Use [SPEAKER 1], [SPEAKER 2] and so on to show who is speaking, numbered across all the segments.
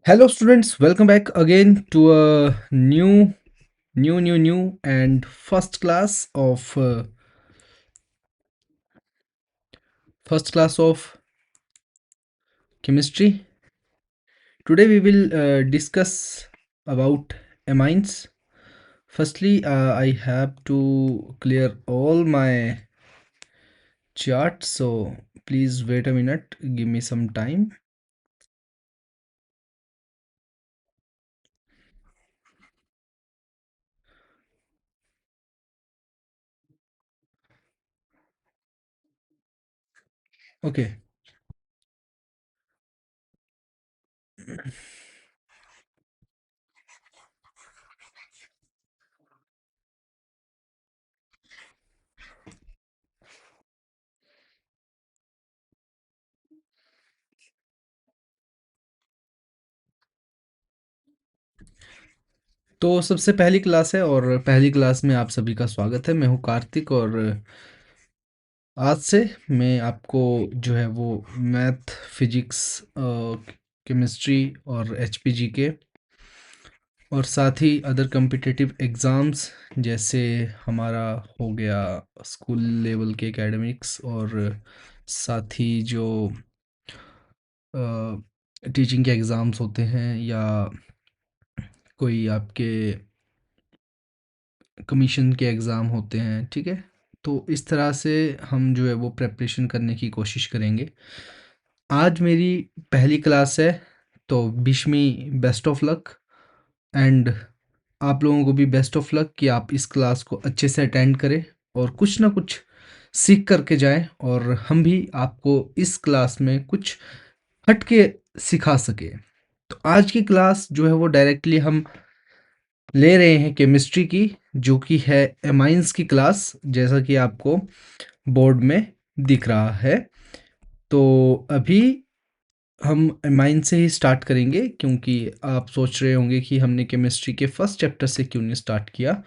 [SPEAKER 1] Hello, students. Welcome back again to a new and first class of chemistry. Today we will discuss about amines. Firstly, I have to clear all my charts, so please wait a minute. Give me some time. Okay. तो सबसे पहली class है और पहली class में आप सभी का स्वागत है। मैं हूँ कार्तिक और आज से मैं आपको जो है वो मैथ, फिजिक्स, केमिस्ट्री और एचपीजी के और साथ ही अदर कम्पिटिटिव एग्ज़ाम्स जैसे हमारा हो गया स्कूल लेवल के एकेडमिक्स और साथ ही जो टीचिंग के एग्ज़ाम्स होते हैं या कोई आपके कमीशन के एग्ज़ाम होते हैं, ठीक है? तो इस तरह से हम जो है वो प्रिपरेशन करने की कोशिश करेंगे। आज मेरी पहली क्लास है, तो wish me best of luck and आप लोगों को भी बेस्ट ऑफ लक कि आप इस क्लास को अच्छे से अटेंड करें और कुछ ना कुछ सीख करके जाएं और हम भी आपको इस क्लास में कुछ हट के सिखा सके। तो आज की क्लास जो है वो डायरेक्टली हम ले रहे हैं केमिस्ट्री की, जो कि है एमाइंस की क्लास, जैसा कि आपको बोर्ड में दिख रहा है। तो अभी हम एमाइन से ही स्टार्ट करेंगे, क्योंकि आप सोच रहे होंगे कि हमने केमिस्ट्री के फर्स्ट चैप्टर से क्यों नहीं स्टार्ट किया।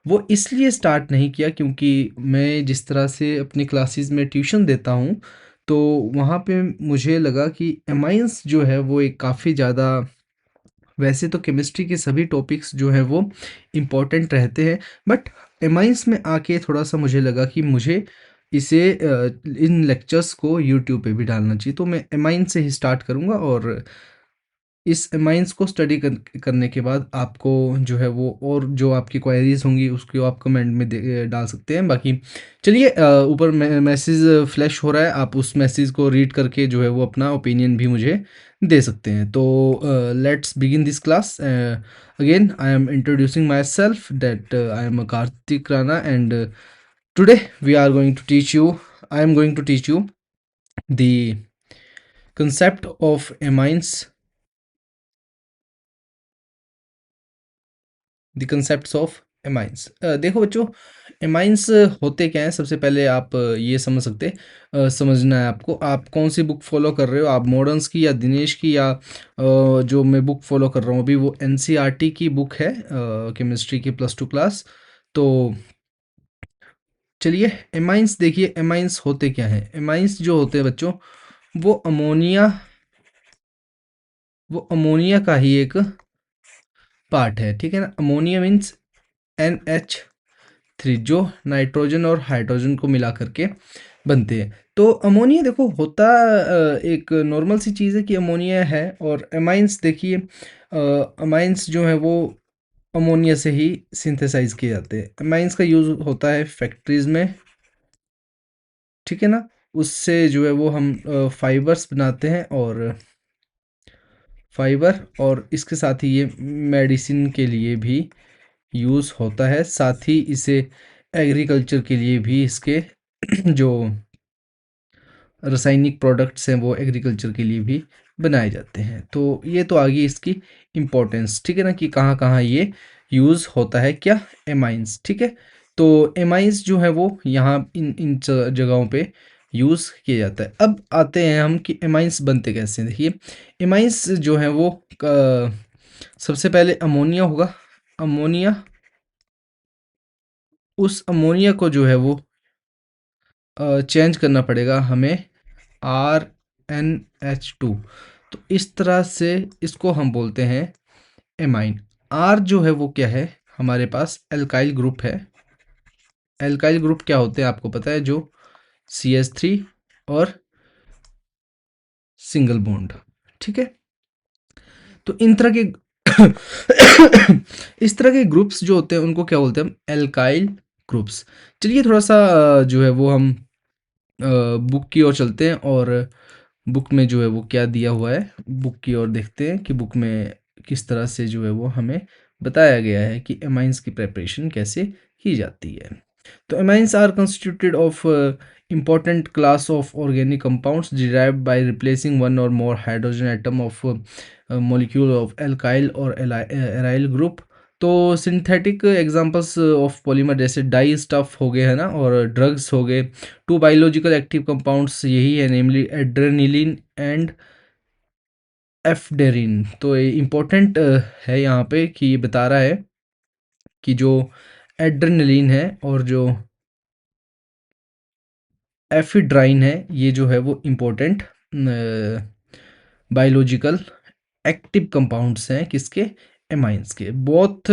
[SPEAKER 1] वो इसलिए स्टार्ट नहीं किया क्योंकि मैं जिस तरह से अपनी क्लासेस में ट्यूशन देता हूँ, तो वहाँ पे मुझे लगा कि एमाइंस जो है वो एक काफ़ी ज़्यादा, वैसे तो केमिस्ट्री के सभी टॉपिक्स जो हैं वो इम्पोर्टेंट रहते हैं, बट एमाइंस में आके थोड़ा सा मुझे लगा कि मुझे इसे इन लेक्चर्स को यूट्यूब पे भी डालना चाहिए। तो मैं एमाइन से ही स्टार्ट करूँगा और इस एमाइंस को स्टडी करने के बाद आपको जो है वो और जो आपकी क्वेरीज होंगी उसको आप कमेंट में डाल सकते हैं। बाकी चलिए, ऊपर मैसेज फ्लैश हो रहा है, आप उस मैसेज को रीड करके जो है वो अपना ओपिनियन भी मुझे दे सकते हैं। तो let's begin this class. Again I am introducing myself that I am Kartik Rana and today we are going to teach you, I am going to teach you the concept of amines, the concepts of amines. देखो बच्चों, amines होते क्या हैं, सबसे पहले आप ये समझना है आपको। आप कौन सी बुक फॉलो कर रहे हो, आप मॉडर्न्स की या दिनेश की या जो मैं बुक फॉलो कर रहा हूँ अभी वो एनसीईआरटी की बुक है, केमिस्ट्री की +2 क्लास। तो चलिए, एमाइंस देखिए, एमाइंस होते क्या हैं। एमाइंस जो होते हैं बच्चों, वो अमोनिया वो अमोनिया का ही एक पार्ट है, ठीक है ना। अमोनिया मीन्स NH3, जो नाइट्रोजन और हाइड्रोजन को मिला करके बनते हैं। तो अमोनिया देखो होता एक नॉर्मल सी चीज़ है कि अमोनिया है। और अमाइंस देखिए, अमाइंस जो है वो अमोनिया से ही सिंथेसाइज किए जाते हैं। अमाइंस का यूज़ होता है फैक्ट्रीज में, ठीक है ना। उससे जो है वो हम फाइबर्स बनाते हैं और फाइबर, और इसके साथ ही ये मेडिसिन के लिए भी यूज़ होता है। साथ ही इसे एग्रीकल्चर के लिए भी इसके जो रासायनिक प्रोडक्ट्स हैं वो एग्रीकल्चर के लिए भी बनाए जाते हैं। तो ये तो आ गई इसकी इम्पोर्टेंस, ठीक है ना, कि कहाँ कहाँ ये यूज़ होता है, क्या, एमाइंस, ठीक है। तो एमाइंस जो है वो यहाँ इन इन जगहों पे यूज़ किया जाता है। अब आते हैं हम कि एमाइंस बनते कैसे हैं। देखिए, एमाइंस जो है वो सबसे पहले अमोनिया होगा। अमोनिया, उस अमोनिया को जो है वो चेंज करना पड़ेगा हमें, RnH2। तो इस तरह से इसको हम बोलते हैं एमाइन। आर जो है वो क्या है, हमारे पास एल्काइल ग्रुप है। एल्काइल ग्रुप क्या होते हैं आपको पता है, जो CH3 और सिंगल बॉन्ड, ठीक है। तो इन तरह के इस तरह के ग्रुप्स जो होते हैं उनको क्या बोलते हैं हम, एल्काइल ग्रुप्स। चलिए थोड़ा सा जो है वो हम बुक की ओर चलते हैं और बुक में जो है वो क्या दिया हुआ है, बुक की ओर देखते हैं कि बुक में किस तरह से जो है वो हमें बताया गया है कि एमाइंस की प्रेपरेशन कैसे की जाती है। तो amines are constituted of important class of organic compounds derived by replacing one or more hydrogen atom of a molecule of alkyl or aryl group। तो सिंथेटिक एग्जांपल्स ऑफ पॉलीमर जैसे die stuff हो गए है ना, और drugs हो गए। To biological active compounds यही है, नेमली एड्रेनिलिन एंड एफडेरिन। तो ये इम्पोर्टेंट है यहाँ पे कि ये बता रहा है कि जो एड्रेनलिन है और जो एफिड्राइन है, ये जो है वो इम्पोर्टेंट बायोलॉजिकल एक्टिव कंपाउंड्स हैं, किसके, एमाइंस के। Both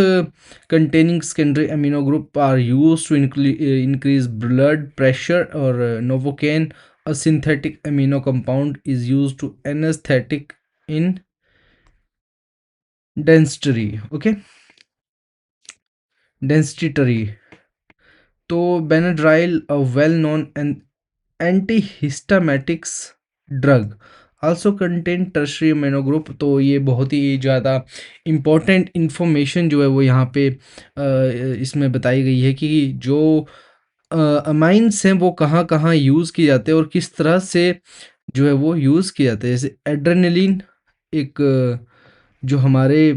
[SPEAKER 1] containing secondary amino group are use to increase blood pressure, और novocaine a synthetic amino compound is use to anaesthetic in density, okay, density. तो Benadryl a well known antihistamines drug also contain tertiary amino group. तो ये बहुत ही ज़्यादा important information जो है वो यहाँ पे इसमें बताई गई है कि जो अमाइंस हैं वो कहाँ कहाँ यूज़ किए जाते हैं और किस तरह से जो है वो यूज़ किए जाते हैं। जैसे एड्रेनलिन एक जो हमारे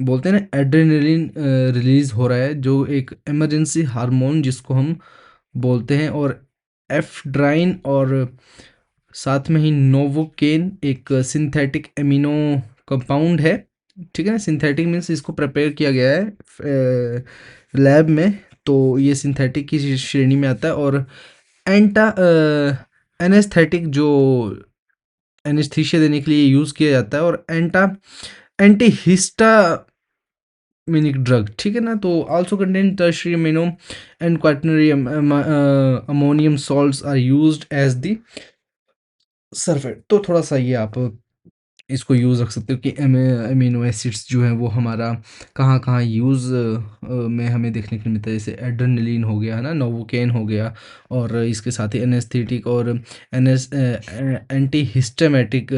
[SPEAKER 1] बोलते हैं ना, एड्रेनलिन रिलीज हो रहा है, जो एक इमरजेंसी हार्मोन जिसको हम बोलते हैं। और एफड्राइन और साथ में ही नोवोकेन एक सिंथेटिक एमिनो कंपाउंड है, ठीक है ना। सिंथेटिक मीन्स इसको प्रिपेयर किया गया है लैब में, तो ये सिंथेटिक की श्रेणी में आता है। और एंटा एनेस्थेटिक जो एनेस्थीसिया देने के लिए यूज़ किया जाता है, और एंटीहिस्टामिनिक ड्रग, ठीक है ना। तो also contain tertiary amino and quaternary ammonium salts are used as the sulphate. तो थोड़ा सा ये आप इसको यूज़ रख सकते हो कि अमीनो एसिड्स जो हैं वो हमारा कहाँ कहाँ यूज़ में हमें देखने को मिलता है। जैसे एड्रेनलिन हो गया है ना, नोवोकेन हो गया, और इसके साथ ही एनेस्थेटिक और एंटी हिस्टामेटिक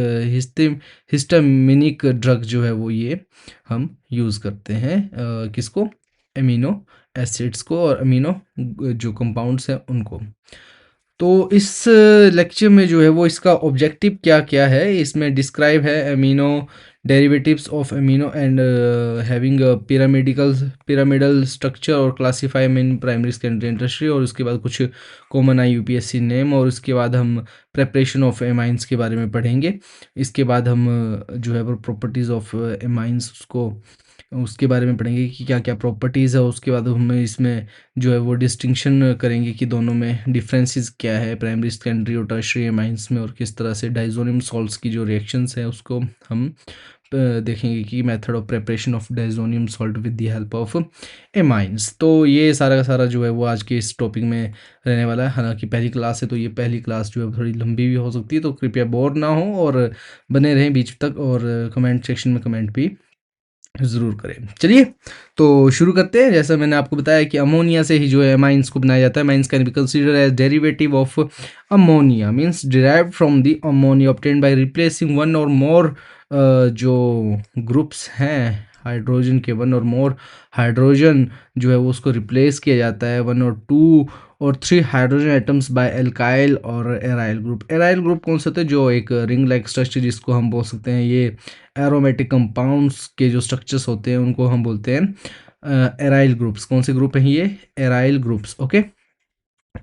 [SPEAKER 1] हिस्टामिनिक ड्रग जो है वो ये हम यूज़ करते हैं किसको, अमीनो एसिड्स को और अमीनो जो कंपाउंड्स हैं उनको। तो इस लेक्चर में जो है वो इसका ऑब्जेक्टिव क्या क्या है, इसमें डिस्क्राइब है amino derivatives of amino and having pyramidal structure, और classify in primary secondary and tertiary, और उसके बाद कुछ कॉमन IUPAC नेम, और उसके बाद हम प्रेपरेशन ऑफ एमाइंस के बारे में पढ़ेंगे। इसके बाद हम जो है वो प्रॉपर्टीज़ ऑफ एमाइंस उसके बारे में पढ़ेंगे कि क्या क्या प्रॉपर्टीज़ है। उसके बाद हम इसमें जो है वो डिस्टिंक्शन करेंगे कि दोनों में डिफरेंसेस क्या है, प्राइमरी सेकेंडरी और टर्शियरी एमाइंस में, और किस तरह से डाइजोनियम सॉल्ट्स की जो रिएक्शंस है उसको हम देखेंगे कि method of preparation of diazonium salt with the help of amines. तो ये सारा का सारा जो है वो आज के इस टॉपिक में रहने वाला है। हालांकि पहली क्लास है तो ये पहली क्लास जो है थोड़ी लंबी भी हो सकती है, तो कृपया बोर ना हो और बने रहें बीच तक, और कमेंट सेक्शन में कमेंट भी ज़रूर करें। चलिए तो शुरू करते हैं। जैसा मैंने आपको बताया कि अमोनिया से ही जो है एमाइंस को बनाया जाता है। Amines can be consider as derivative of ammonia, means derived from the ammonia obtained by replacing one or more जो ग्रुप्स हैं हाइड्रोजन के, वन और मोर हाइड्रोजन जो है वो उसको रिप्लेस किया जाता है, वन और टू और three hydrogen atoms bye alkyl और एराइल ग्रुप। एराइल ग्रुप कौन सा होता है, जो एक रिंग लाइक स्ट्रक्चर जिसको हम बोल सकते हैं, ये एरोमेटिक कंपाउंड्स के जो स्ट्रक्चर्स होते हैं उनको हम बोलते हैं एराइल ग्रुप्स। कौन से ग्रुप हैं ये, एराइल ग्रुप्स, ओके।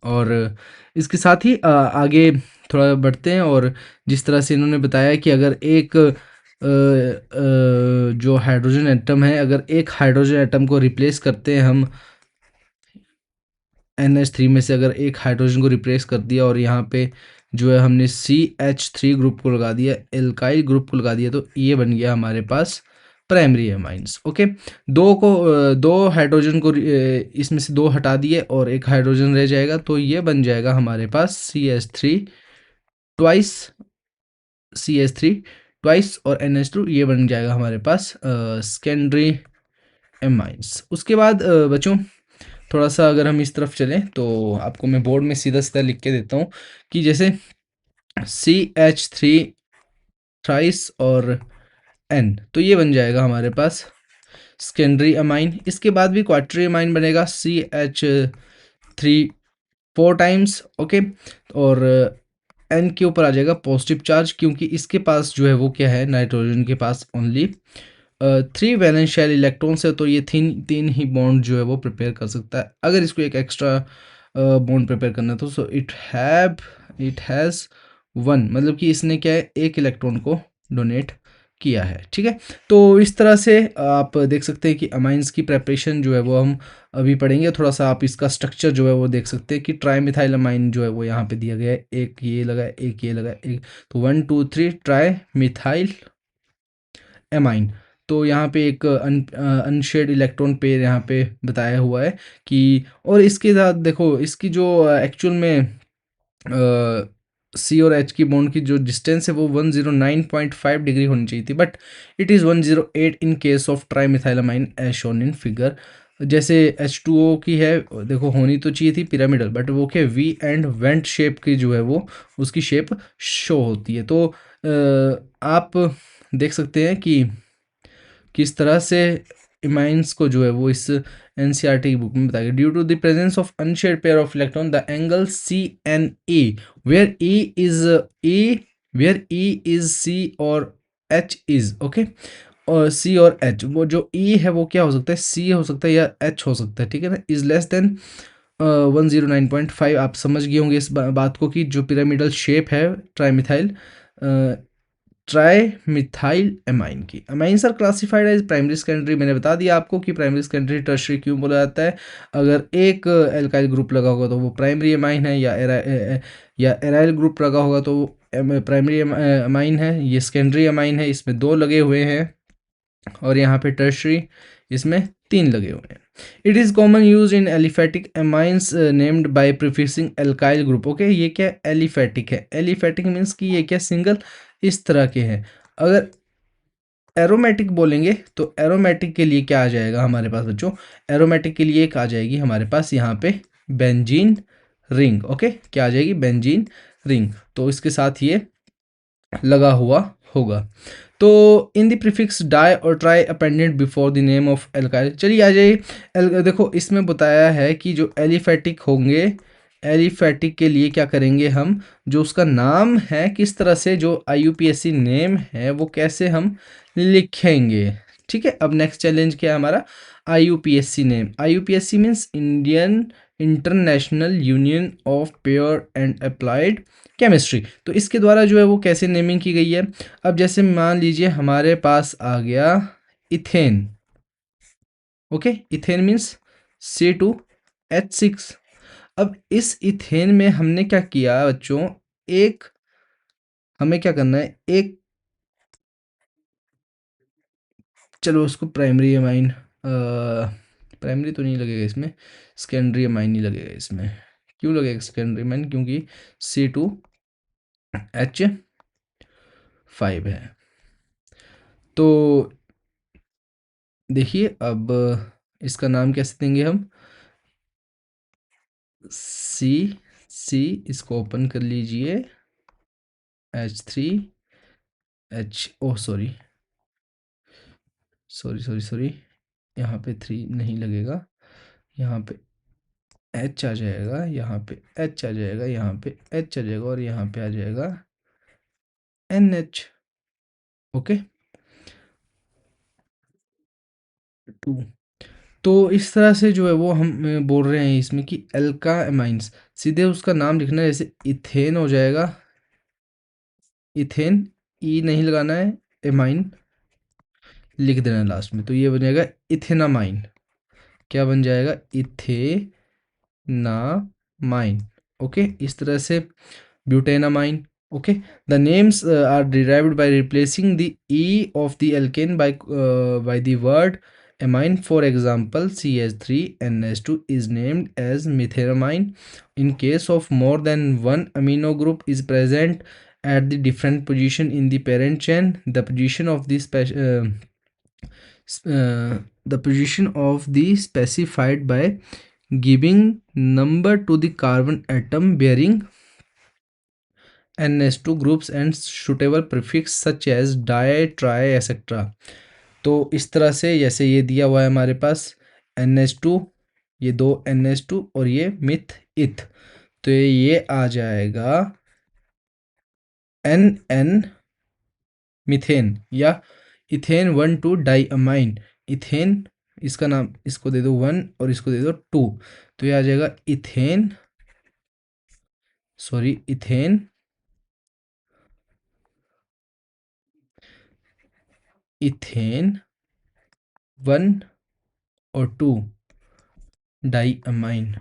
[SPEAKER 1] और इसके साथ ही आगे थोड़ा बढ़ते हैं, और जिस तरह से इन्होंने बताया कि अगर एक जो हाइड्रोजन एटम है, अगर एक हाइड्रोजन एटम को रिप्लेस करते हैं हम NH3 में से, अगर एक हाइड्रोजन को रिप्लेस कर दिया और यहाँ पे जो है हमने CH3 ग्रुप को लगा दिया, एल्काइल ग्रुप को लगा दिया, तो ये बन गया हमारे पास प्राइमरी एमाइंस। ओके, दो हाइड्रोजन को इसमें से दो हटा दिए और एक हाइड्रोजन रह जाएगा, तो ये बन जाएगा हमारे पास ट्वाइस CH3 और NH2, ये बन जाएगा हमारे पास सेकेंडरी एमाइंस। उसके बाद बच्चों थोड़ा सा अगर हम इस तरफ चलें तो आपको मैं बोर्ड में सीधा सीधा लिख के देता हूँ कि जैसे CH3 थ्राइस और N, तो ये बन जाएगा हमारे पास सेकेंडरी अमाइन। इसके बाद भी क्वार्टरी अमाइन बनेगा CH3 4 टाइम्स। ओके, और N के ऊपर आ जाएगा पॉजिटिव चार्ज, क्योंकि इसके पास जो है वो क्या है, नाइट्रोजन के पास ओनली 3 वैलेंस शेल इलेक्ट्रॉन्स है, तो ये तीन ही बॉन्ड जो है वो प्रिपेयर कर सकता है। अगर इसको एक एक्स्ट्रा बॉन्ड प्रिपेयर करना है तो सो इट हैज़ 1, मतलब कि इसने क्या है, एक इलेक्ट्रॉन को डोनेट किया है। ठीक है, तो इस तरह से आप देख सकते हैं कि अमाइंस की प्रेपरेशन जो है वो हम अभी पढ़ेंगे। थोड़ा सा आप इसका स्ट्रक्चर जो है वो देख सकते हैं कि ट्राई मिथाइल अमाइन जो है वो यहाँ पे दिया गया है, एक ये लगा है, एक ये लगा है, एक, तो 1 2 3 ट्राई मिथाइल एमाइन। तो यहाँ पे एक अनशेड इलेक्ट्रॉन पेयर यहाँ पे बताया हुआ है कि, और इसके साथ देखो इसकी जो एक्चुअल में सी और एच की बॉन्ड की जो डिस्टेंस है वो 109.5 डिग्री होनी चाहिए थी, but it is 108 in case of tri methylamine as shown in figure. जैसे H2O की है, देखो होनी तो चाहिए थी पिरामिडल, बट वो क्या वी एंड वेंट शेप की जो है वो उसकी शेप शो होती है। तो आप देख सकते हैं कि किस तरह से इमाइंस को जो है वो इस एनसीईआरटी की बुक में बताया गया। Due to the presence of unshared pair of electron the angle CNE where E is C और H इज ओके, और C और H, वो जो E है वो क्या हो सकता है, C हो सकता है या H हो सकता है। ठीक है ना, इज लेस देन 109.5। आप समझ गए होंगे इस बात को कि जो पिरामिडल शेप है ट्राई मिथाइल एमाइन की। Amines are classified as primary secondary. मैंने बता दिया आपको कि प्राइमरी सेकेंडरी टर्शरी क्यों बोला जाता है। अगर एक एल्काइल ग्रुप लगा होगा तो वो प्राइमरी एमाइन है, या एराइल ग्रुप लगा होगा तो वो प्राइमरी अमाइन है। ये सेकेंडरी अमाइन है, इसमें 2 लगे हुए हैं, और यहाँ पे टर्शरी इसमें 3 लगे हुए हैं। It is common use in aliphatic amines named by prefixing alkyl group. Okay, ये क्या एलिफेटिक है, एलिफेटिक मीन्स कि ये क्या सिंगल इस तरह के हैं। अगर एरोमेटिक बोलेंगे तो एरोमेटिक के लिए क्या आ जाएगा हमारे पास बच्चों, एरोमेटिक के लिए एक आ जाएगी हमारे पास यहाँ पे बेंजीन रिंग। ओके, क्या आ जाएगी, बेंजीन रिंग, तो इसके साथ ये लगा हुआ होगा। तो इन द प्रीफिक्स डाई और try appended before the name of alkyl. चलिए आ जाइए, देखो इसमें बताया है कि जो एलिफेटिक होंगे, एलिफेटिक के लिए क्या करेंगे हम, जो उसका नाम है किस तरह से, जो IUPAC नेम है वो कैसे हम लिखेंगे। ठीक है, अब नेक्स्ट चैलेंज क्या है हमारा, IUPAC name. IUPAC means Indian international union of pure and applied chemistry. तो इसके द्वारा जो है वो कैसे नेमिंग की गई है। अब जैसे मान लीजिए हमारे पास आ गया ethane. Okay, ethane means C2H6। अब इस इथेन में हमने क्या किया बच्चों, एक हमें क्या करना है, एक, चलो उसको प्राइमरी अमाइन, प्राइमरी तो नहीं लगेगा इसमें, सेकेंडरी अमाइन ही लगेगा इसमें। क्यों लगेगा सेकेंडरी अमाइन, क्योंकि C2H5 है। तो देखिए अब इसका नाम कैसे देंगे हम, सी इसको ओपन कर लीजिए, H3H, ओ सॉरी सॉरी सॉरी सॉरी, यहाँ पे 3 नहीं लगेगा, यहाँ पे H आ जाएगा, यहाँ पे H आ जाएगा, यहाँ पे H आ जाएगा, और यहाँ पे आ जाएगा NH। ओके, 2। तो इस तरह से जो है वो हम बोल रहे हैं इसमें कि एल्का एमाइंस, सीधे उसका नाम लिखना है, जैसे इथेन हो जाएगा, इथेन, ई नहीं लगाना है, एमाइन लिख देना लास्ट में, तो ये बन जाएगा इथेनामाइन। क्या बन जाएगा, इथेनामाइन। ओके, इस तरह से butanamine. Okay, the names are derived by replacing the E of the alkane by the word amine. For example, CH3NH2 is named as methylamine in case of more than one amino group is present at the different position in the parent chain. The position of the position of the specified by giving number to the carbon atom bearing NH2 groups and suitable prefix such as di, tri, etc. तो इस तरह से जैसे ये दिया हुआ है हमारे पास NH2, ये दो NH2 और ये मिथ इथ, तो ये आ जाएगा NN मिथेन या इथेन 1,2 डाईअमाइन। इथेन इसका नाम, इसको दे दो 1 और इसको दे दो 2, तो ये आ जाएगा इथेन, सॉरी इथेन, इथेन 1 और 2 डाईअमाइन।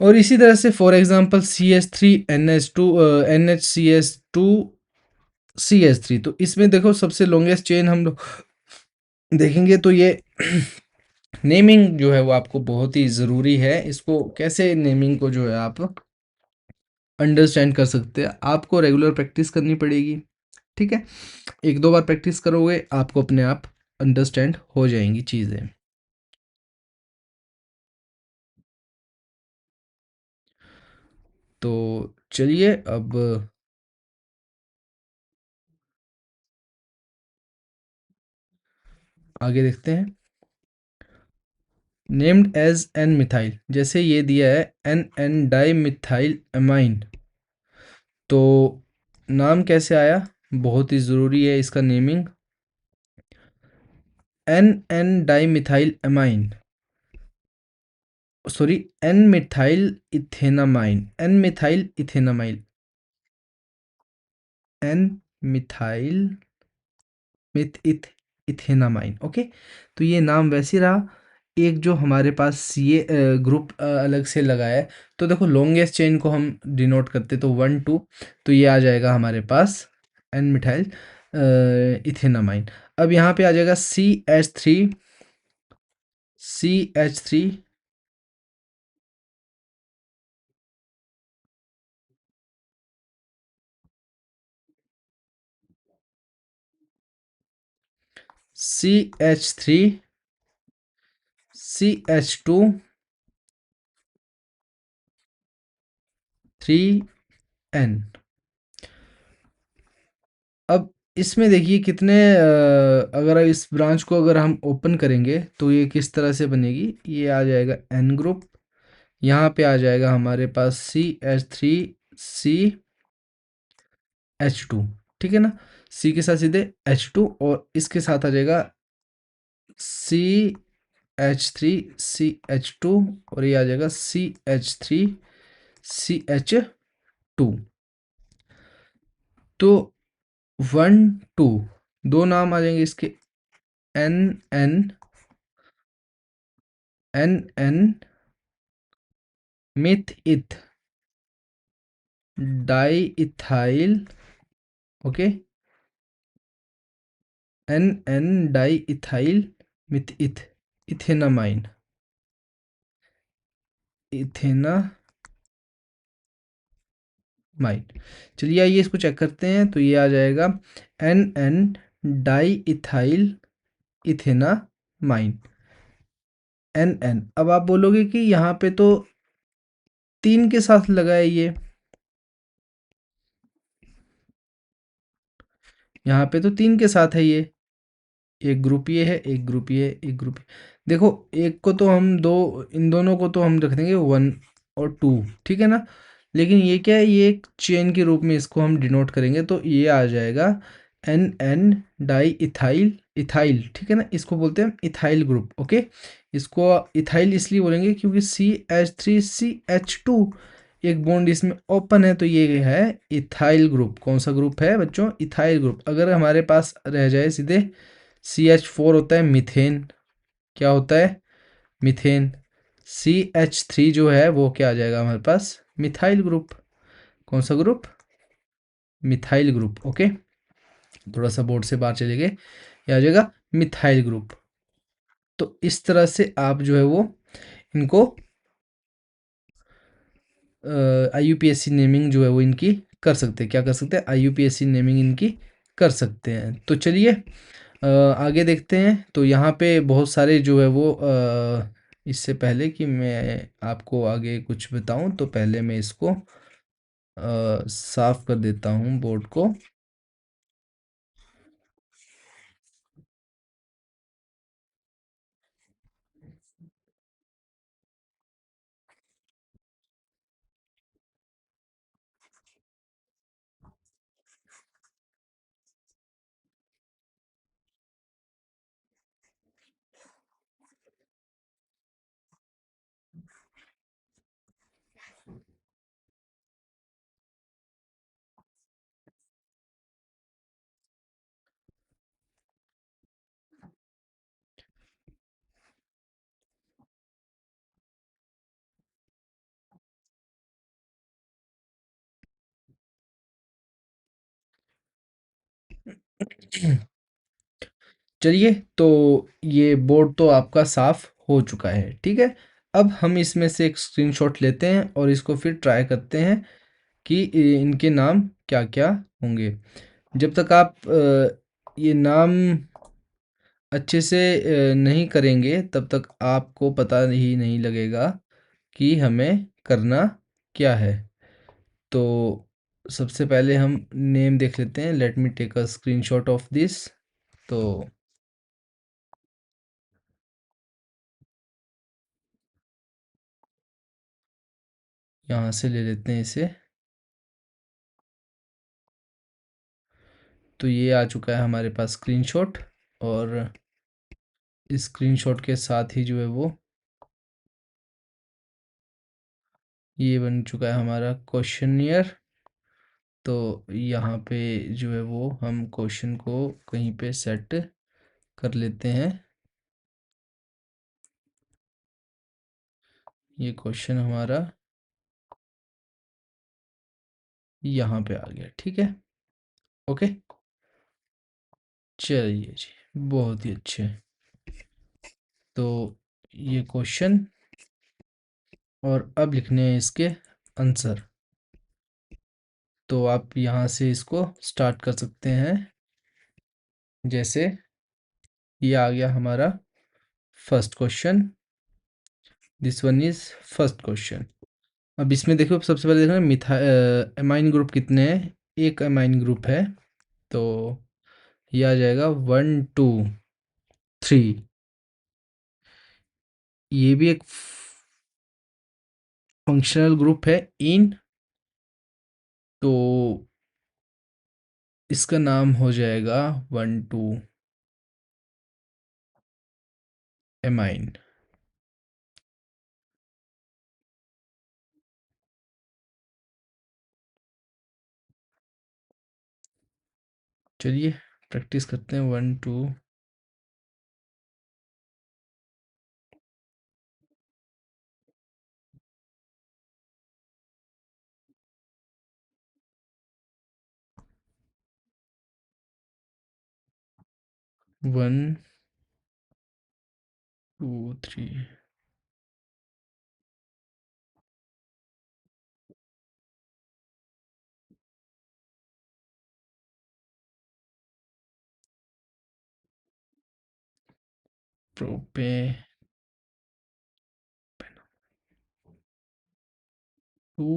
[SPEAKER 1] और इसी तरह से for example CH3NH2 NHCS2 CH3, तो इसमें देखो सबसे लॉन्गेस्ट चेन हम लोग देखेंगे, तो ये नेमिंग जो है वो आपको बहुत ही ज़रूरी है। इसको कैसे नेमिंग को जो है आप अंडरस्टैंड कर सकते हैं, आपको रेगुलर प्रैक्टिस करनी पड़ेगी। ठीक है, एक दो बार प्रैक्टिस करोगे आपको अपने आप अंडरस्टैंड हो जाएंगी चीज़ें। तो चलिए अब आगे देखते हैं। नेम्ड एज एन मिथाइल, जैसे ये दिया है एन डाई मिथाइल अमाइन, तो नाम कैसे आया, बहुत ही ज़रूरी है इसका naming. N di methyl amine, sorry N methyl ethanamine, N methyl ethanamine, N methyl meth eth ethanamine. Okay, तो ये नाम वैसे रहा। एक जो हमारे पास सी ए ग्रुप अलग से लगा है, तो देखो लॉन्गेस्ट चेन को हम डिनोट करते तो 1 2, तो ये आ जाएगा हमारे पास एन मिथाइल इथेनामाइन। अब यहाँ पे आ जाएगा CH3 CH3 CH3 CH2 3N। अब इसमें देखिए कितने अगर इस ब्रांच को अगर हम ओपन करेंगे तो ये किस तरह से बनेगी, ये आ जाएगा N ग्रुप, यहाँ पे आ जाएगा हमारे पास CH3 CH2, ठीक है ना, C के साथ सीधे H2 और इसके साथ आ जाएगा CH3 CH2 और ये आ जाएगा CH3 CH2। तो 1 2 दो नाम आ जाएंगे इसके, N N N N meth eth diethyl, okay, N N diethyl meth eth ethanamine, ethanamine. चलिए आइए इसको चेक करते हैं, तो ये आ जाएगा N N diethyl ethanamine, N N. अब आप बोलोगे कि यहाँ पे तो 3 के साथ लगा है, ये यहाँ पे तो 3 के साथ है, ये एक ग्रुप ये है, एक ग्रुप ये है, एक ग्रुप देखो, एक को तो हम दो, इन दोनों को तो हम रख देंगे 1 और 2, ठीक है ना, लेकिन ये क्या है, ये एक चेन के रूप में इसको हम डिनोट करेंगे, तो ये आ जाएगा N N diethyl ethyl, ठीक है ना, इसको बोलते हैं इथाइल ग्रुप। ओके, इसको इथाइल इसलिए बोलेंगे क्योंकि CH3 CH2 एक बॉन्ड इसमें ओपन है, तो ये है इथाइल ग्रुप। कौन सा ग्रुप है बच्चों, इथाइल ग्रुप। अगर हमारे पास रह जाए सीधे CH4 होता है मिथेन, क्या होता है मीथेन। CH3 जो है वो क्या आ जाएगा हमारे पास, मिथाइल ग्रुप। कौन सा ग्रुप, मिथाइल ग्रुप। ओके, थोड़ा सा बोर्ड से बाहर चले गए, ये आ जाएगा मिथाइल ग्रुप। तो इस तरह से आप जो है वो इनको IUPAC नेमिंग जो है वो इनकी कर सकते हैं। क्या कर सकते हैं, IUPAC नेमिंग इनकी कर सकते हैं। तो चलिए आगे देखते हैं। तो यहाँ पे बहुत सारे जो है वो इससे पहले कि मैं आपको आगे कुछ बताऊं, तो पहले मैं इसको साफ कर देता हूँ बोर्ड को। चलिए, तो ये बोर्ड तो आपका साफ हो चुका है, ठीक है। अब हम इसमें से एक स्क्रीनशॉट लेते हैं और इसको फिर ट्राई करते हैं कि इनके नाम क्या क्या होंगे। जब तक आप ये नाम अच्छे से नहीं करेंगे तब तक आपको पता ही नहीं लगेगा कि हमें करना क्या है। तो सबसे पहले हम नेम देख लेते हैं। Let me take a screenshot of this. तो यहाँ से ले लेते हैं इसे। तो ये आ चुका है हमारे पास स्क्रीनशॉट, और इस स्क्रीनशॉट के साथ ही जो है वो ये बन चुका है हमारा क्वेश्चनियर। तो यहाँ पे जो है वो हम क्वेश्चन को कहीं पे सेट कर लेते हैं। ये क्वेश्चन हमारा यहाँ पे आ गया, ठीक है। ओके, चलिए जी, बहुत ही अच्छे। तो ये क्वेश्चन, और अब लिखने हैं इसके आंसर। तो आप यहाँ से इसको स्टार्ट कर सकते हैं। जैसे ये आ गया हमारा first question, this one is first question. अब इसमें देखो, सबसे पहले देखना मिथा एमाइन ग्रुप कितने हैं। एक एमाइन ग्रुप है, तो ये आ जाएगा 1 2 3। ये भी एक फंक्शनल ग्रुप है इन, तो इसका नाम हो जाएगा 1 2 एमाइन। चलिए प्रैक्टिस करते हैं। 1 2 3। प्रोपे 2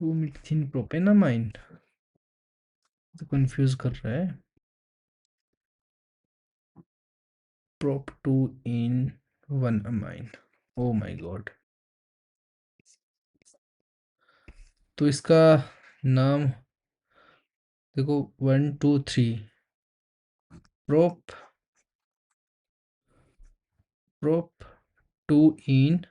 [SPEAKER 1] 2 मिथिन प्रोपेनामाइन, तो कंफ्यूज कर रहा है। prop 2 in 1 amine, oh my God. तो इसका नाम देखो, 1 2 3, प्रोप प्रोप 2 in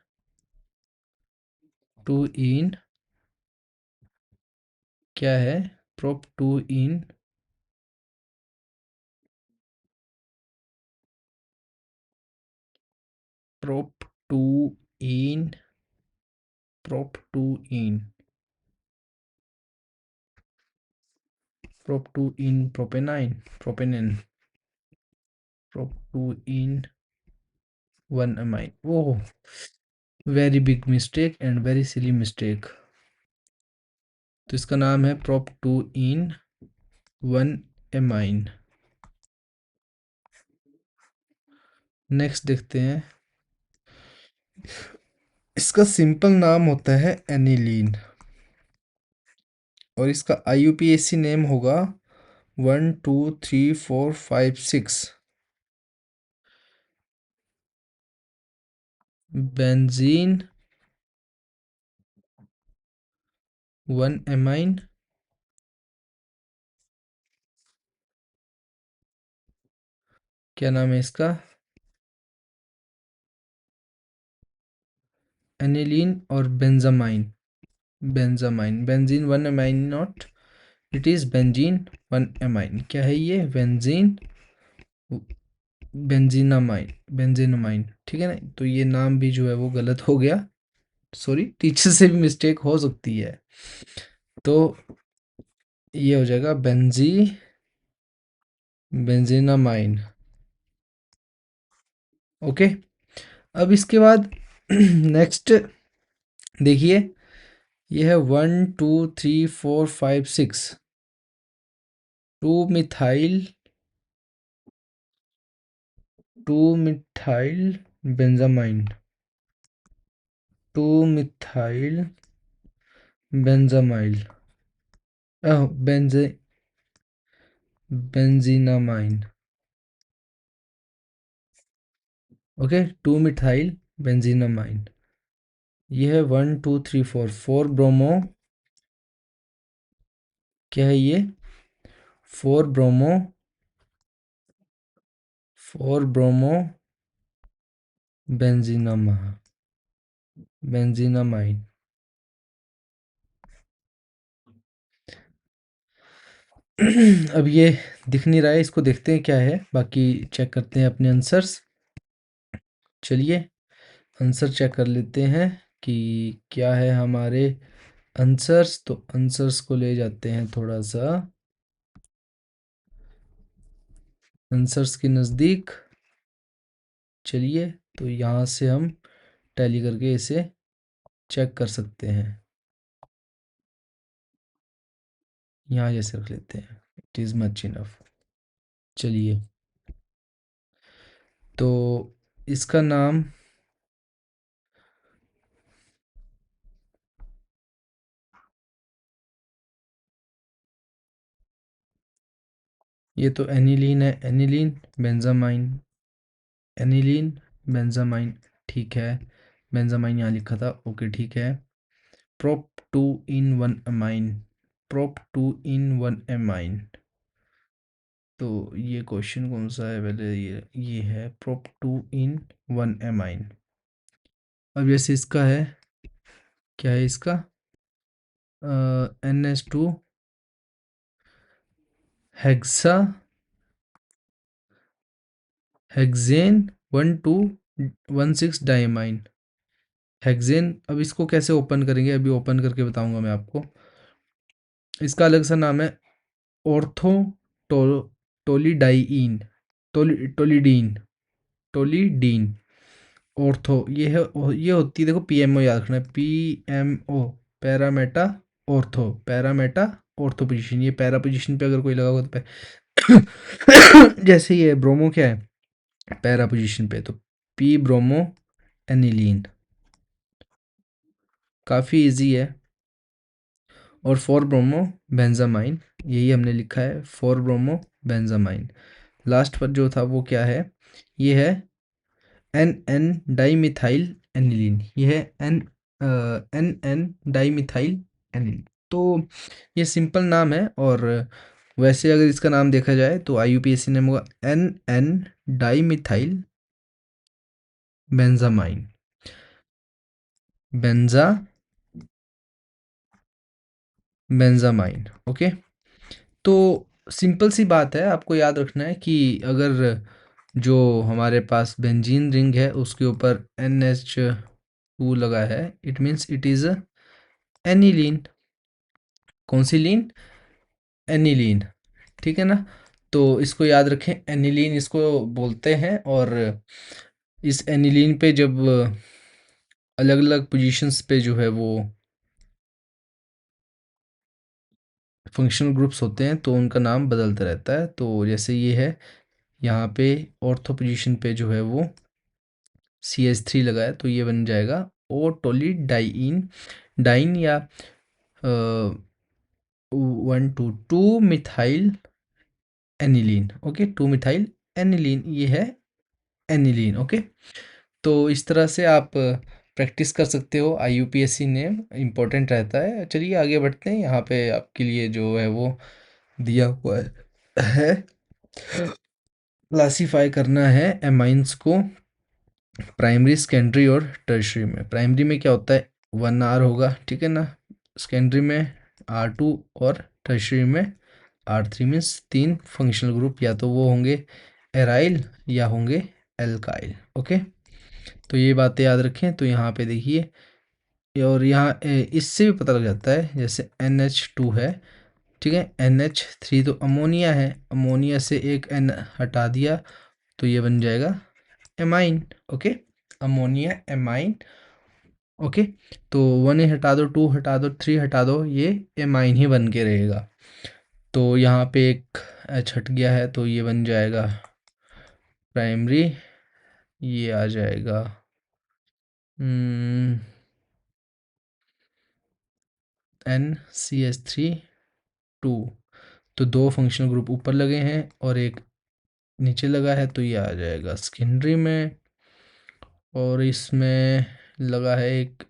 [SPEAKER 1] क्या है, prop 2 in prop 2 in prop 2 in prop 2 in propanine prop 2 in 1 amine. Oh, very big mistake and very silly mistake. तो इसका नाम है prop 2 in 1 amine. नेक्स्ट देखते हैं, इसका सिंपल नाम होता है एनिलीन और इसका IUPAC नेम होगा 1 2 3 4 5 6 बेंजीन 1 एमाइन क्या नाम है इसका, एनिलीन और benzamine benzene 1 amine not, it is benzene 1 amine. क्या है ये, बेंजीनामाइन, ठीक है ना. तो ये नाम भी जो है वो गलत हो गया, सॉरी, टीचर से भी मिस्टेक हो सकती है. तो ये हो जाएगा बेंजीनामाइन. ओके. अब इसके बाद नेक्स्ट देखिए, ये है 1 2 3 4 5 6 two methyl benzamine 2 methyl benzamine benze benzenamine. Okay, 2 methyl benzenamine. ये है 1 2 3 4 4 ब्रोमो, क्या है ये, 4 ब्रोमो 4 ब्रोमो बेंजीनामा बेंजीनामाइन. अब ये दिख नहीं रहा है, इसको देखते हैं क्या है, बाकी चेक करते हैं अपने आंसर्स. चलिए आंसर चेक कर लेते हैं कि क्या है हमारे आंसर्स. तो आंसर्स को ले जाते हैं थोड़ा सा आंसर्स के नज़दीक. चलिए, तो यहाँ से हम टैली करके इसे चेक कर सकते हैं. यहाँ जैसे रख लेते हैं, इट इज़ मच इनफ. चलिए, तो इसका नाम ये तो एनिलीन है, एनिलीन बेंजामाइन, ठीक है. बेंजामाइन यहाँ लिखा था, ओके ठीक है. प्रोप 2 इन 1 अमाइन, प्रोप 2 इन 1 अमाइन. तो ये क्वेश्चन कौन सा है, पहले ये है प्रोप 2 इन 1 अमाइन. अब जैसे इसका है, क्या है इसका, NH2 hexa hexane 1216 diamine. Hexane, अब इसको कैसे ओपन करेंगे, अभी ओपन करके बताऊंगा मैं आपको. इसका अलग सा नाम है ऑर्थो टोलीडाइन टोलीडीन टोलीडीन. ऑर्थो ये है, ये होती है, देखो PMO याद रखना है, PMO पैरामेटा ऑर्थो पोजीशन. ये पैरा पोजीशन पे अगर कोई लगा होगा तो जैसे ये ब्रोमो क्या है पैरा पोजीशन पे, तो पी ब्रोमो एनिलीन. काफ़ी इजी है. और 4 ब्रोमो बेंजामाइन, यही हमने लिखा है, 4 ब्रोमो बेंजामाइन. लास्ट पर जो था वो क्या है, ये है NN डाईमिथाइल एनिलीन. ये है NN डाईमिथाइल एनिलीन. तो ये सिंपल नाम है. और वैसे अगर इसका नाम देखा जाए तो IUPAC नेम होगा NN डाईमिथाइल बेंजामाइन, बेंजा बेंजामाइन. ओके. तो सिंपल सी बात है, आपको याद रखना है कि अगर जो हमारे पास बेंजीन रिंग है उसके ऊपर NH2 लगा है, it means it is aniline. कौन सी लीन? एनिलीन। ठीक है ना? तो इसको याद रखें, एनिलीन इसको बोलते हैं। और इस एनिलीन पे जब अलग अलग पोजीशंस पे जो है वो फंक्शनल ग्रुप्स होते हैं तो उनका नाम बदलता रहता है। तो जैसे ये है, यहाँ पे ऑर्थो पोजीशन पे जो है वो CH3 लगा है तो ये बन जाएगा ओ टोलीडाइन डाइन, या 1 to 2 methyl aniline. Okay, 2 methyl aniline, ये है एनिलीन। ओके, तो इस तरह से आप प्रैक्टिस कर सकते हो। IUPAC नेम इम्पोर्टेंट रहता है। चलिए आगे बढ़ते हैं। यहाँ पे आपके लिए जो है वो दिया हुआ है, क्लासीफाई करना है एमाइंस को प्राइमरी, सेकेंडरी और टर्शरी में। प्राइमरी में क्या होता है, 1R होगा, ठीक है ना? सेकेंडरी में R2 और टर्शरी में R3। मीन्स 3 फंक्शनल ग्रुप, या तो वो होंगे एराइल या होंगे एल्काइल। ओके, तो ये बातें याद रखें। तो यहाँ पे देखिए, और यहाँ इससे भी पता लग जाता है, जैसे NH2 है, ठीक है, NH3 तो अमोनिया है, अमोनिया से एक N हटा दिया तो ये बन जाएगा amine. Okay, ammonia amine. Okay, तो 1 हटा दो, 2 हटा दो, 3 हटा दो, ये एमाइन ही बन के रहेगा। तो यहाँ पे एक H हट गया है तो ये बन जाएगा प्राइमरी, ये आ जाएगा NCH3 2। तो 2 फंक्शनल ग्रुप ऊपर लगे हैं और एक नीचे लगा है तो ये आ जाएगा सेकेंडरी में। और इसमें लगा है एक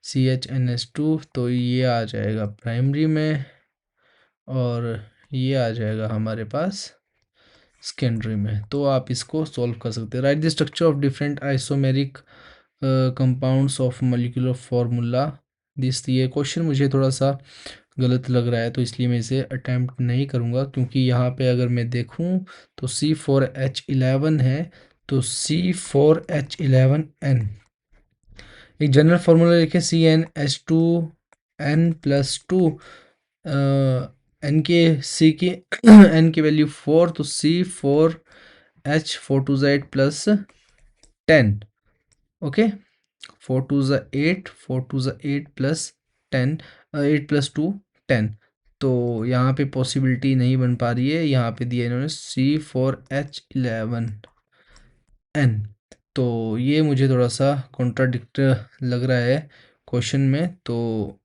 [SPEAKER 1] CHNS2 तो ये आ जाएगा प्राइमरी में। और ये आ जाएगा हमारे पास सेकेंडरी में। तो आप इसको सॉल्व कर सकते हैं। Right the structure of different isomeric compounds of molecular formula this. ये क्वेश्चन मुझे थोड़ा सा गलत लग रहा है तो इसलिए मैं इसे अटैम्प्ट नहीं करूँगा, क्योंकि यहाँ पे अगर मैं देखूँ तो C4H11 है, तो C4H11N एक जनरल फार्मूला लिखे, CnH2n+2। एन के सी की एन की वैल्यू 4, तो C4H4 2Z+10। ओके, 4 2 8, 4 2 8 + 10, 8 + 2 10। तो यहाँ पे पॉसिबिलिटी नहीं बन पा रही है, यहाँ पे दिया इन्होंने C4H11N। तो ये मुझे थोड़ा सा कॉन्ट्राडिक्ट लग रहा है क्वेश्चन में, तो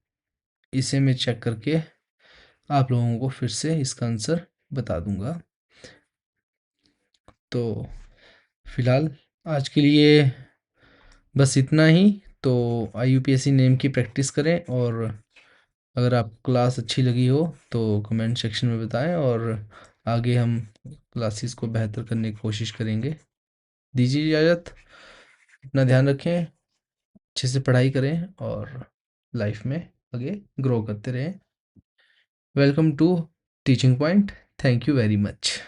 [SPEAKER 1] इसे मैं चेक करके आप लोगों को फिर से इसका आंसर बता दूंगा। तो फिलहाल आज के लिए बस इतना ही। तो IUPAC नेम की प्रैक्टिस करें, और अगर आपको क्लास अच्छी लगी हो तो कमेंट सेक्शन में बताएं, और आगे हम क्लासेस को बेहतर करने की कोशिश करेंगे। दीजिए इजाज़त, अपना ध्यान रखें, अच्छे से पढ़ाई करें और लाइफ में आगे ग्रो करते रहें। Welcome to teaching point. Thank you very much.